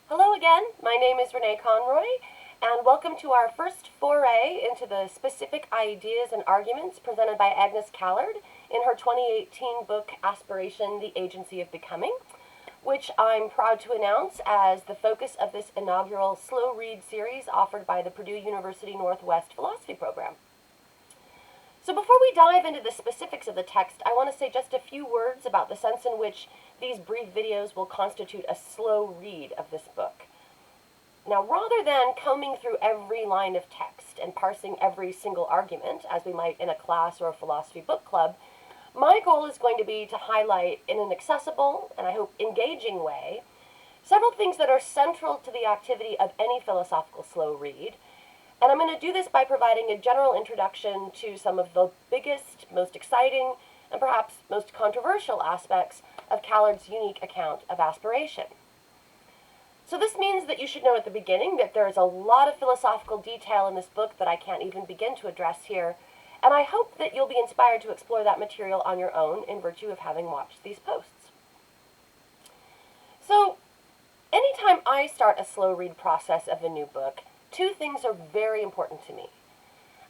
Hello again, my name is Renee Conroy, and welcome to our first foray into the specific ideas and arguments presented by Agnes Callard in her 2018 book, Aspiration, the Agency of Becoming, which I'm proud to announce as the focus of this inaugural slow read series offered by the Purdue University Northwest philosophy program. So before we dive into the specifics of the text, I want to say just a few words about the sense in which these brief videos will constitute a slow read of this book. Now, rather than combing through every line of text and parsing every single argument, as we might in a class or a philosophy book club, my goal is going to be to highlight in an accessible and I hope engaging way several things that are central to the activity of any philosophical slow read. And I'm going to do this by providing a general introduction to some of the biggest, most exciting, and perhaps most controversial aspects of Callard's unique account of aspiration. So this means that you should know at the beginning that there is a lot of philosophical detail in this book that I can't even begin to address here, and I hope that you'll be inspired to explore that material on your own in virtue of having watched these posts. So, anytime I start a slow read process of a new book, two things are very important to me.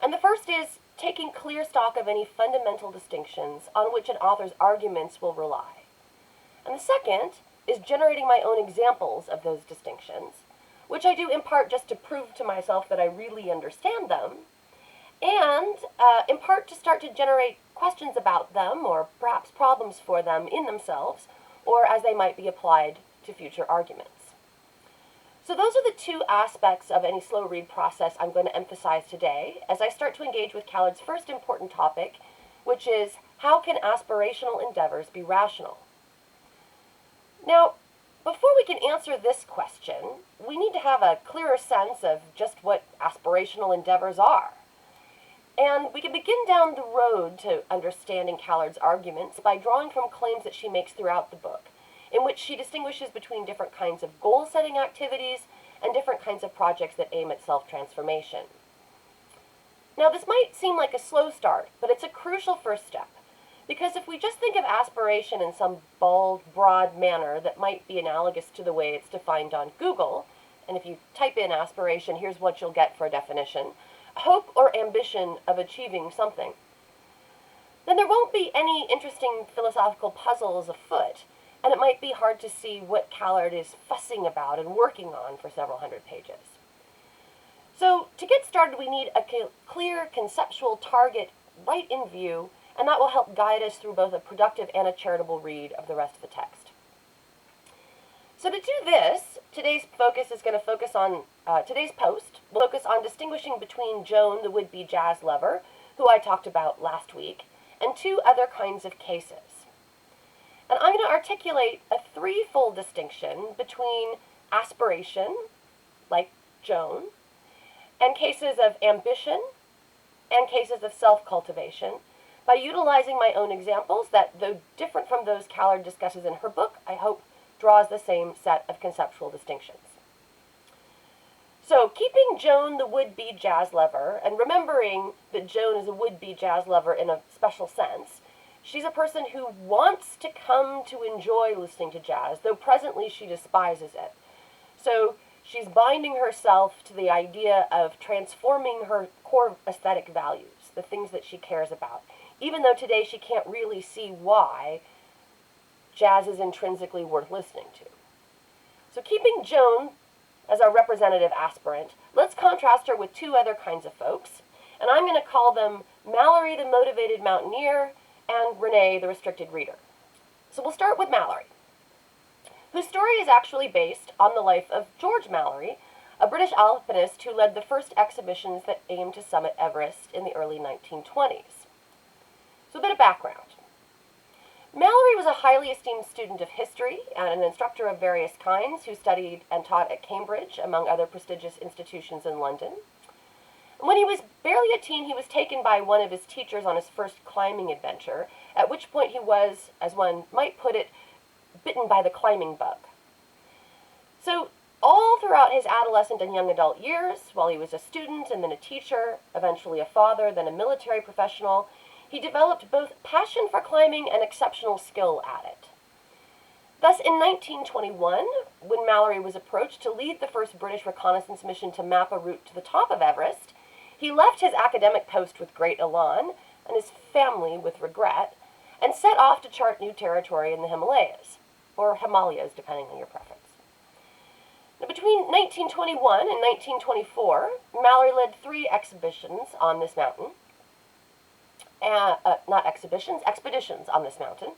And the first is taking clear stock of any fundamental distinctions on which an author's arguments will rely. And the second is generating my own examples of those distinctions, which I do in part just to prove to myself that I really understand them, and in part to start to generate questions about them, or perhaps problems for them in themselves, or as they might be applied to future arguments. So those are the two aspects of any slow read process I'm going to emphasize today as I start to engage with Callard's first important topic, which is how can aspirational endeavors be rational? Now, before we can answer this question, we need to have a clearer sense of just what aspirational endeavors are. And we can begin down the road to understanding Callard's arguments by drawing from claims that she makes throughout the book, in which she distinguishes between different kinds of goal-setting activities and different kinds of projects that aim at self-transformation. Now, this might seem like a slow start, but it's a crucial first step, because if we just think of aspiration in some bald, broad manner that might be analogous to the way it's defined on Google, and if you type in aspiration, here's what you'll get for a definition, hope or ambition of achieving something, then there won't be any interesting philosophical puzzles afoot, and it might be hard to see what Callard is fussing about and working on for several hundred pages. So to get started, we need a clear conceptual target right in view, and that will help guide us through both a productive and a charitable read of the rest of the text. So to do this, today's focus is going to focus on, today's post will focus on distinguishing between Joan, the would-be jazz lover, who I talked about last week, and two other kinds of cases. And I'm going to articulate a threefold distinction between aspiration, like Joan, and cases of ambition, and cases of self-cultivation, by utilizing my own examples that, though different from those Callard discusses in her book, I hope draws the same set of conceptual distinctions. So, keeping Joan the would-be jazz lover, and remembering that Joan is a would-be jazz lover in a special sense, she's a person who wants to come to enjoy listening to jazz, though presently she despises it. So she's binding herself to the idea of transforming her core aesthetic values, the things that she cares about, even though today she can't really see why jazz is intrinsically worth listening to. So keeping Joan as our representative aspirant, let's contrast her with two other kinds of folks, and I'm going to call them Mallory the motivated mountaineer and Renee, the restricted reader. So we'll start with Mallory, whose story is actually based on the life of George Mallory, a British alpinist who led the first expeditions that aimed to summit Everest in the early 1920s. So a bit of background. Mallory was a highly esteemed student of history and an instructor of various kinds who studied and taught at Cambridge, among other prestigious institutions in London. When he was barely a teen, he was taken by one of his teachers on his first climbing adventure, at which point he was, as one might put it, bitten by the climbing bug. So all throughout his adolescent and young adult years, while he was a student and then a teacher, eventually a father, then a military professional, he developed both passion for climbing and exceptional skill at it. Thus, in 1921, when Mallory was approached to lead the first British reconnaissance mission to map a route to the top of Everest, he left his academic post with great elan and his family with regret, and set off to chart new territory in the Himalayas, or Himalayas, depending on your preference. Now, between 1921 and 1924, Mallory led 3 exhibitions on this mountain. Expeditions on this mountain.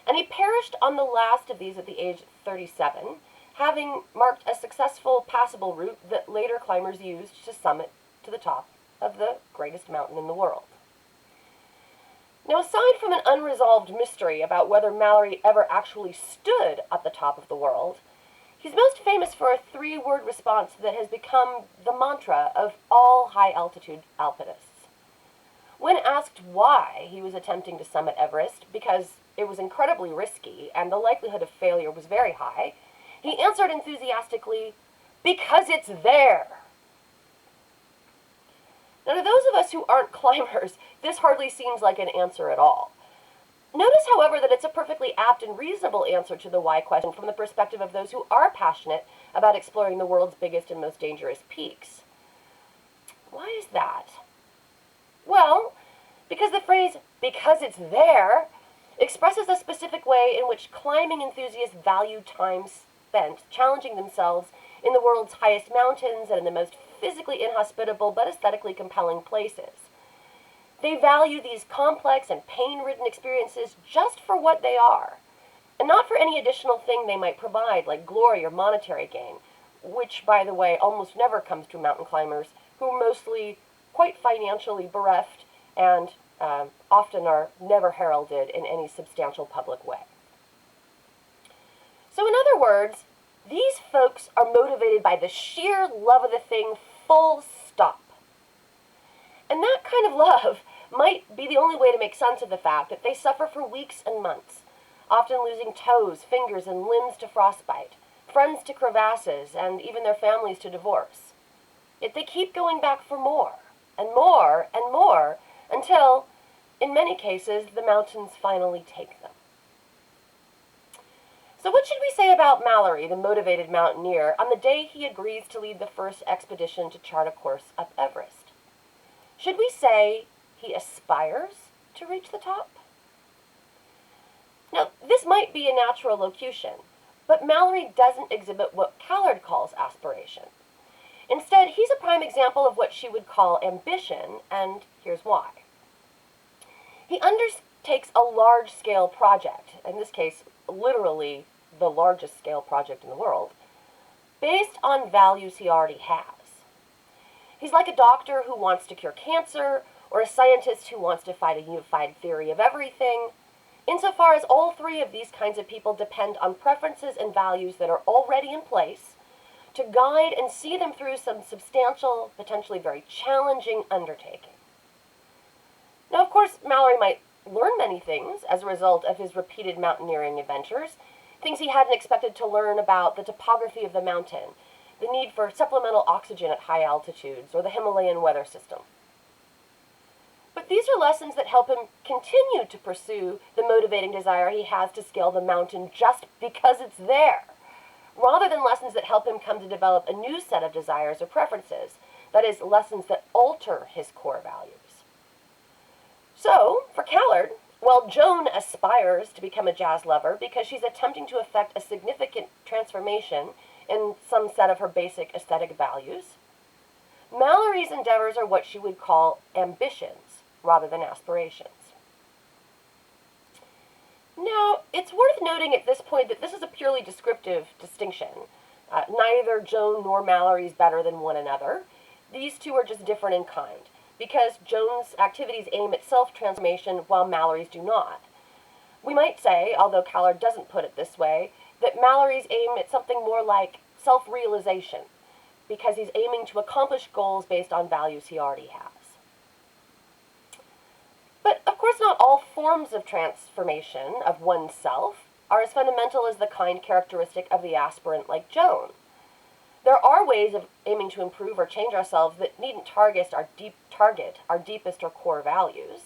And he perished on the last of these at the age of 37, having marked a successful passable route that later climbers used to summit to the top of the greatest mountain in the world. Now, aside from an unresolved mystery about whether Mallory ever actually stood at the top of the world, he's most famous for a 3-word response that has become the mantra of all high-altitude alpinists. When asked why he was attempting to summit Everest, because it was incredibly risky and the likelihood of failure was very high, he answered enthusiastically, "Because it's there." Now, to those of us who aren't climbers, this hardly seems like an answer at all. Notice, however, that it's a perfectly apt and reasonable answer to the why question from the perspective of those who are passionate about exploring the world's biggest and most dangerous peaks. Why is that? Well, because the phrase, "because it's there," expresses a specific way in which climbing enthusiasts value time spent challenging themselves in the world's highest mountains and in the most physically inhospitable but aesthetically compelling places. They value these complex and pain-ridden experiences just for what they are, and not for any additional thing they might provide, like glory or monetary gain, which, by the way, almost never comes to mountain climbers, who are mostly quite financially bereft and often are never heralded in any substantial public way. So in other words, these folks are motivated by the sheer love of the thing, full stop. And that kind of love might be the only way to make sense of the fact that they suffer for weeks and months, often losing toes, fingers, and limbs to frostbite, friends to crevasses, and even their families to divorce. Yet they keep going back for more, and more, and more, until, in many cases, the mountains finally take them. So what should we say about Mallory, the motivated mountaineer, on the day he agrees to lead the first expedition to chart a course up Everest? Should we say he aspires to reach the top? Now, this might be a natural locution, but Mallory doesn't exhibit what Callard calls aspiration. Instead, he's a prime example of what she would call ambition, and here's why. He undertakes a large-scale project, in this case, literally the largest scale project in the world, based on values he already has. He's like a doctor who wants to cure cancer, or a scientist who wants to find a unified theory of everything, insofar as all 3 of these kinds of people depend on preferences and values that are already in place to guide and see them through some substantial, potentially very challenging undertaking. Now, of course, Mallory might learn many things as a result of his repeated mountaineering adventures, things he hadn't expected to learn about the topography of the mountain, the need for supplemental oxygen at high altitudes, or the Himalayan weather system. But these are lessons that help him continue to pursue the motivating desire he has to scale the mountain just because it's there, rather than lessons that help him come to develop a new set of desires or preferences, that is, lessons that alter his core values. So, for Callard, while Joan aspires to become a jazz lover because she's attempting to effect a significant transformation in some set of her basic aesthetic values, Mallory's endeavors are what she would call ambitions rather than aspirations. Now, it's worth noting at this point that this is a purely descriptive distinction. Neither Joan nor Mallory is better than one another. These 2 are just different in kind, because Joan's activities aim at self-transformation while Mallory's do not. We might say, although Callard doesn't put it this way, that Mallory's aim at something more like self-realization, because he's aiming to accomplish goals based on values he already has. But, of course, not all forms of transformation of oneself are as fundamental as the kind characteristic of the aspirant like Joan. There are ways of aiming to improve or change ourselves that needn't target our deepest or core values.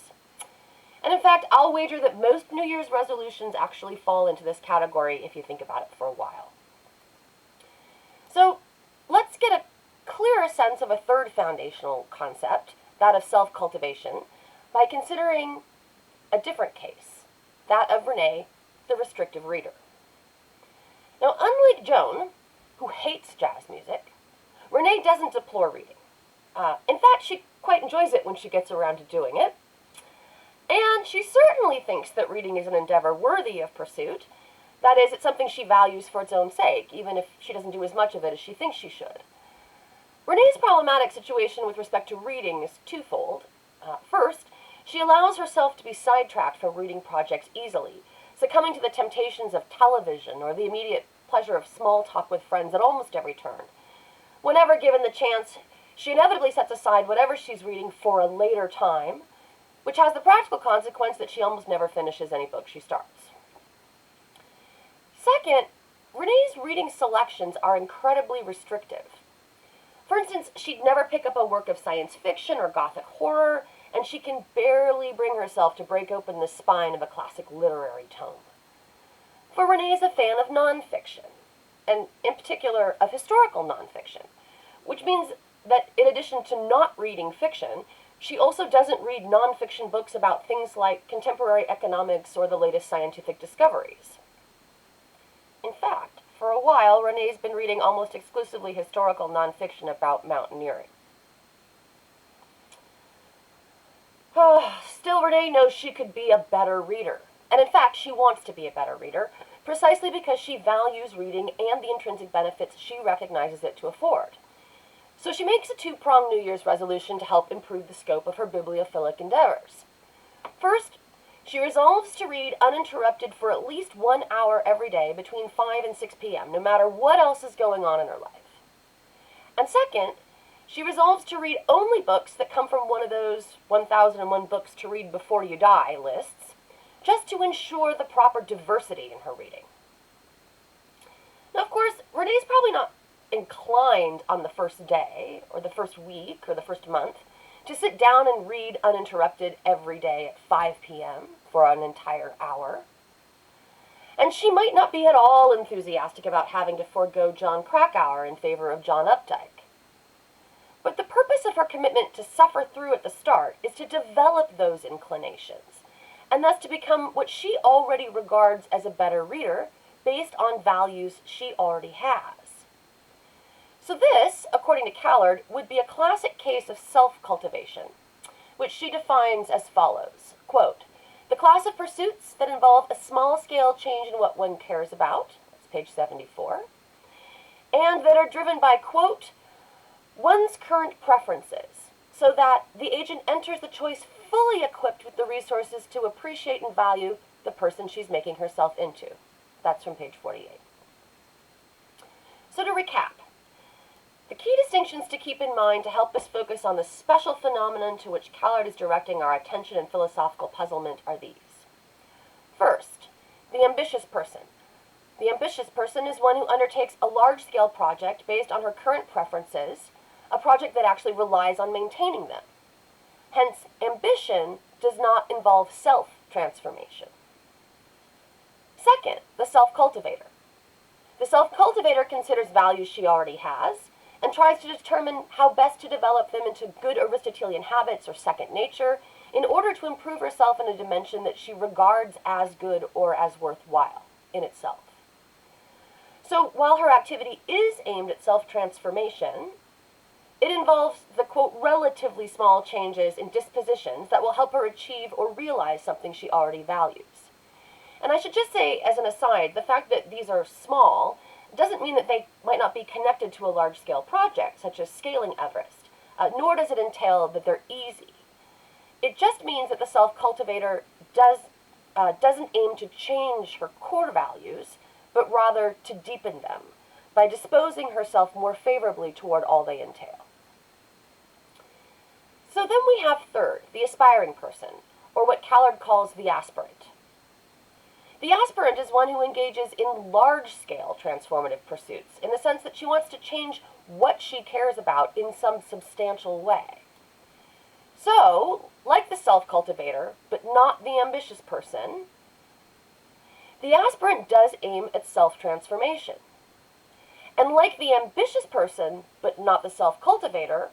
And in fact, I'll wager that most New Year's resolutions actually fall into this category if you think about it for a while. So let's get a clearer sense of a third foundational concept, that of self-cultivation, by considering a different case, that of Renee, the restrictive reader. Now, unlike Joan, who hates jazz music, Renee doesn't deplore reading. In fact, she quite enjoys it when she gets around to doing it. And she certainly thinks that reading is an endeavor worthy of pursuit. That is, it's something she values for its own sake, even if she doesn't do as much of it as she thinks she should. Renee's problematic situation with respect to reading is twofold. First, she allows herself to be sidetracked from reading projects easily, succumbing to the temptations of television or the immediate pleasure of small talk with friends at almost every turn. Whenever given the chance, she inevitably sets aside whatever she's reading for a later time, which has the practical consequence that she almost never finishes any book she starts. Second, Renee's reading selections are incredibly restrictive. For instance, she'd never pick up a work of science fiction or gothic horror, and she can barely bring herself to break open the spine of a classic literary tome. For Renee is a fan of nonfiction, and in particular of historical nonfiction, which means that in addition to not reading fiction, she also doesn't read nonfiction books about things like contemporary economics or the latest scientific discoveries. In fact, for a while, Renee's been reading almost exclusively historical nonfiction about mountaineering. Still, Renee knows she could be a better reader. And in fact, she wants to be a better reader, precisely because she values reading and the intrinsic benefits she recognizes it to afford. So she makes a two-pronged New Year's resolution to help improve the scope of her bibliophilic endeavors. First, she resolves to read uninterrupted for at least 1 hour every day between 5 and 6 p.m., no matter what else is going on in her life. And second, she resolves to read only books that come from one of those 1001 books to read before you die lists, just to ensure the proper diversity in her reading. Now, of course, Renee's probably not inclined on the first day, or the first week, or the first month, to sit down and read uninterrupted every day at 5 p.m. for an entire hour. And she might not be at all enthusiastic about having to forego John Krakauer in favor of John Updike. But the purpose of her commitment to suffer through at the start is to develop those inclinations, and thus to become what she already regards as a better reader based on values she already has. So this, according to Callard, would be a classic case of self-cultivation, which she defines as follows, quote, "The class of pursuits that involve a small-scale change in what one cares about," that's page 74, "and that are driven by, quote, one's current preferences, so that the agent enters the choice fully equipped with the resources to appreciate and value the person she's making herself into." That's from page 48. So to recap, the key distinctions to keep in mind to help us focus on the special phenomenon to which Callard is directing our attention in philosophical puzzlement are these. First, the ambitious person. The ambitious person is one who undertakes a large-scale project based on her current preferences, a project that actually relies on maintaining them. Hence, ambition does not involve self-transformation. Second, the self-cultivator. The self-cultivator considers values she already has and tries to determine how best to develop them into good Aristotelian habits or second nature in order to improve herself in a dimension that she regards as good or as worthwhile in itself. So while her activity is aimed at self-transformation, it involves the, quote, relatively small changes in dispositions that will help her achieve or realize something she already values. And I should just say, as an aside, the fact that these are small doesn't mean that they might not be connected to a large-scale project, such as scaling Everest, nor does it entail that they're easy. It just means that the self-cultivator doesn't aim to change her core values, but rather to deepen them by disposing herself more favorably toward all they entail. So then we have third, the aspiring person, or what Callard calls the aspirant. The aspirant is one who engages in large-scale transformative pursuits, in the sense that she wants to change what she cares about in some substantial way. So, like the self-cultivator, but not the ambitious person, the aspirant does aim at self-transformation. And like the ambitious person, but not the self-cultivator,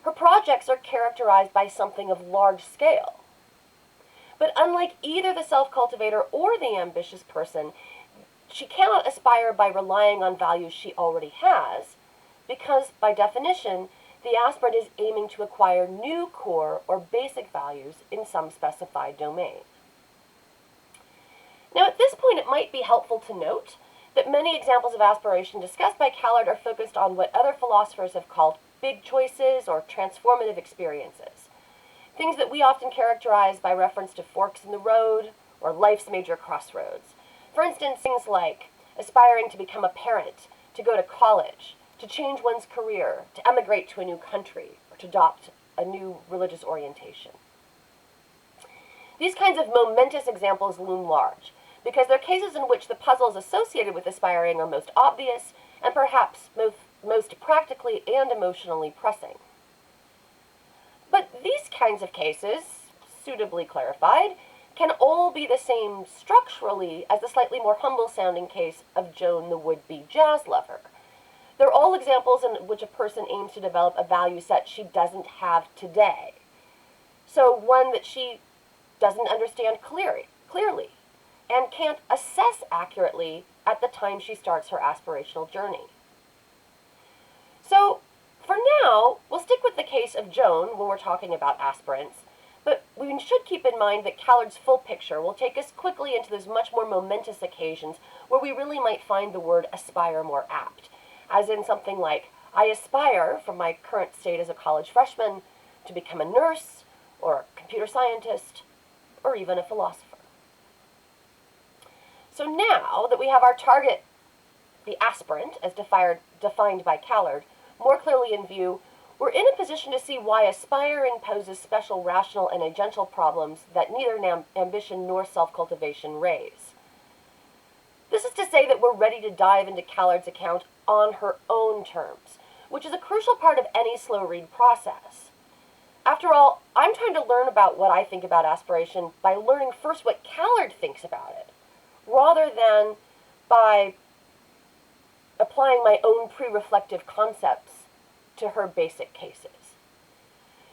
her projects are characterized by something of large scale. But unlike either the self-cultivator or the ambitious person, she cannot aspire by relying on values she already has, because, by definition, the aspirant is aiming to acquire new core or basic values in some specified domain. Now, at this point, it might be helpful to note that many examples of aspiration discussed by Callard are focused on what other philosophers have called big choices or transformative experiences, things that we often characterize by reference to forks in the road or life's major crossroads. For instance, things like aspiring to become a parent, to go to college, to change one's career, to emigrate to a new country, or to adopt a new religious orientation. These kinds of momentous examples loom large, because they're cases in which the puzzles associated with aspiring are most obvious and perhaps most practically and emotionally pressing. But these kinds of cases, suitably clarified, can all be the same structurally as the slightly more humble-sounding case of Joan the would-be jazz lover. They're all examples in which a person aims to develop a value set she doesn't have today. So one that she doesn't understand clearly, and can't assess accurately at the time she starts her aspirational journey. So, for now, we'll stick with the case of Joan when we're talking about aspirants, but we should keep in mind that Callard's full picture will take us quickly into those much more momentous occasions where we really might find the word aspire more apt, as in something like, I aspire, from my current state as a college freshman, to become a nurse, or a computer scientist, or even a philosopher. So now that we have our target, the aspirant, as defined by Callard, more clearly in view, we're in a position to see why aspiring poses special rational and agential problems that neither ambition nor self-cultivation raise. This is to say that we're ready to dive into Callard's account on her own terms, which is a crucial part of any slow read process. After all, I'm trying to learn about what I think about aspiration by learning first what Callard thinks about it, rather than by applying my own pre-reflective concepts to her basic cases.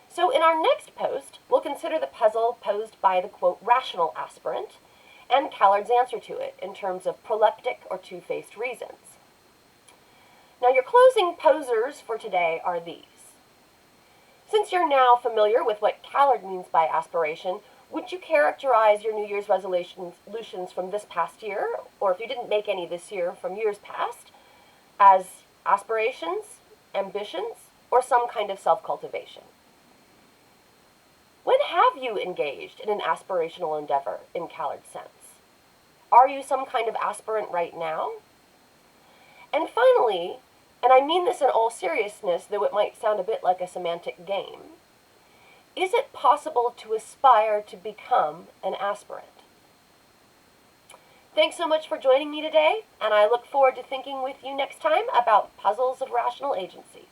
So in our next post, we'll consider the puzzle posed by the, quote, rational aspirant, and Callard's answer to it in terms of proleptic or two-faced reasons. Now, your closing posers for today are these. Since you're now familiar with what Callard means by aspiration, would you characterize your New Year's resolutions from this past year, or if you didn't make any this year, from years past, as aspirations, ambitions, or some kind of self-cultivation? When have you engaged in an aspirational endeavor in Callard's sense? Are you some kind of aspirant right now? And finally, and I mean this in all seriousness, though it might sound a bit like a semantic game, is it possible to aspire to become an aspirant? Thanks so much for joining me today, and I look forward to thinking with you next time about puzzles of rational agency.